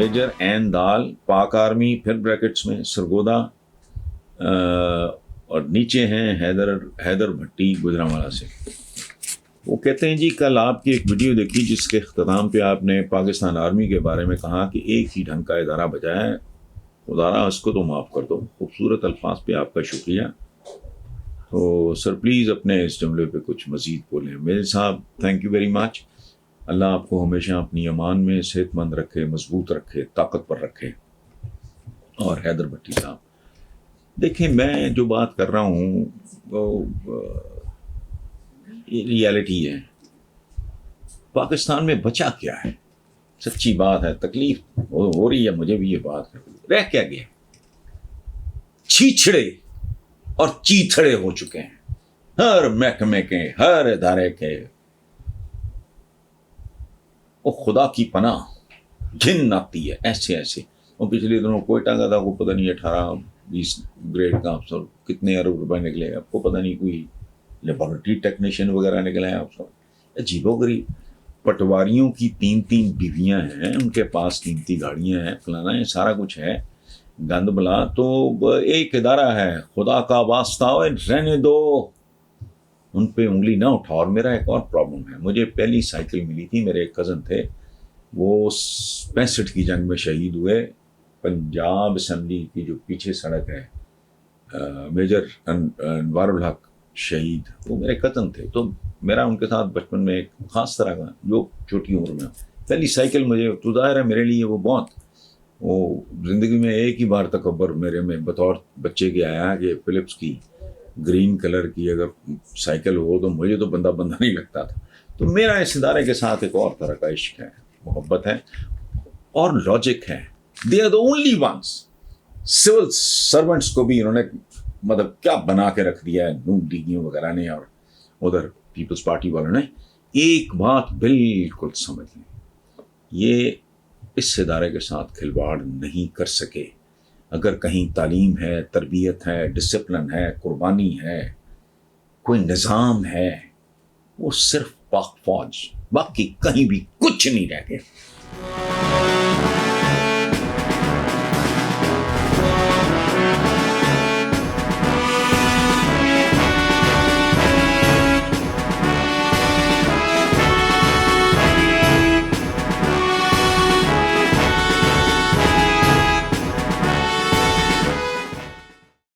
Major N دال پاک army, پھر بریکٹس میں سرگودا، اور نیچے ہیں حیدر بھٹی گجرانوالہ سے۔ وہ کہتے ہیں جی کل آپ کی ایک ویڈیو دیکھی جس کے اختتام پہ آپ نے پاکستان آرمی کے بارے میں کہا کہ ایک ہی ڈھنگ کا ادارہ بچا ہے، خدا اس کو تو معاف کر دو۔ خوبصورت الفاظ پہ آپ کا شکریہ۔ تو سر پلیز اپنے اس جملے پہ کچھ مزید بولیں۔ میرے صاحب تھینک یو ویری مچ۔ اللہ آپ کو ہمیشہ اپنی امان میں صحت مند رکھے، مضبوط رکھے، طاقتور رکھے۔ اور حیدر بھٹی صاحب دیکھیں، میں جو بات کر رہا ہوں وہ ریالٹی ہے۔ پاکستان میں بچا کیا ہے؟ سچی بات ہے، تکلیف ہو رہی ہے مجھے بھی یہ بات کر، رہ کیا گیا؟ چھیچھڑے اور چیتھڑے ہو چکے ہیں ہر محکمے کے، ہر ادارے کے۔ وہ خدا کی پناہ گھن آتی ہے ایسے ایسے۔ وہ پچھلے دنوں کوئٹہ کا تھا، کو پتہ نہیں 18-20 گریڈ کا افسر، کتنے ارب روپے نکلے، آپ کو پتہ نہیں کوئی لیبارٹری ٹیکنیشین وغیرہ نکلے ہیں افسر۔ عجیب و غریب۔ پٹواریوں کی 3 بیویاں ہیں، ان کے پاس قیمتی گاڑیاں ہیں، فلانا، یہ سارا کچھ ہے، گند بلا۔ تو ایک ادارہ ہے، خدا کا واسطہ رہنے دو، ان پہ انگلی نہ اٹھاؤ۔ اور میرا ایک اور پرابلم ہے، مجھے پہلی سائیکل ملی تھی، میرے ایک کزن تھے، وہ 65 کی جنگ میں شہید ہوئے۔ پنجاب اسمبلی کی جو پیچھے سڑک ہے، میجر انوار الحق شہید، وہ میرے کزن تھے۔ تو میرا ان کے ساتھ بچپن میں ایک خاص طرح کا، جو چھوٹی عمر میں پہلی سائیکل مجھے، تو ظاہر ہے میرے لیے وہ بہت، وہ زندگی میں ایک ہی بار تکبر میرے میں بطور بچے کے آیا کہ فلپس کی گرین کلر کی اگر سائیکل ہو تو مجھے تو بندہ نہیں لگتا تھا۔ تو میرا اس ادارے کے ساتھ ایک اور طرح کا عشق ہے، محبت ہے اور لاجک ہے۔ They are the only ones. Civil servants کو بھی انہوں نے مطلب کیا بنا کے رکھ دیا ہے، نون لیگیوں وغیرہ نے اور ادھر پیپلز پارٹی والوں نے۔ ایک بات بالکل سمجھ لیں، یہ اس ادارے کے ساتھ کھلواڑ نہیں کر سکے۔ اگر کہیں تعلیم ہے، تربیت ہے، ڈسپلن ہے، قربانی ہے، کوئی نظام ہے، وہ صرف پاک فوج، باقی کہیں بھی کچھ نہیں رہ گیا۔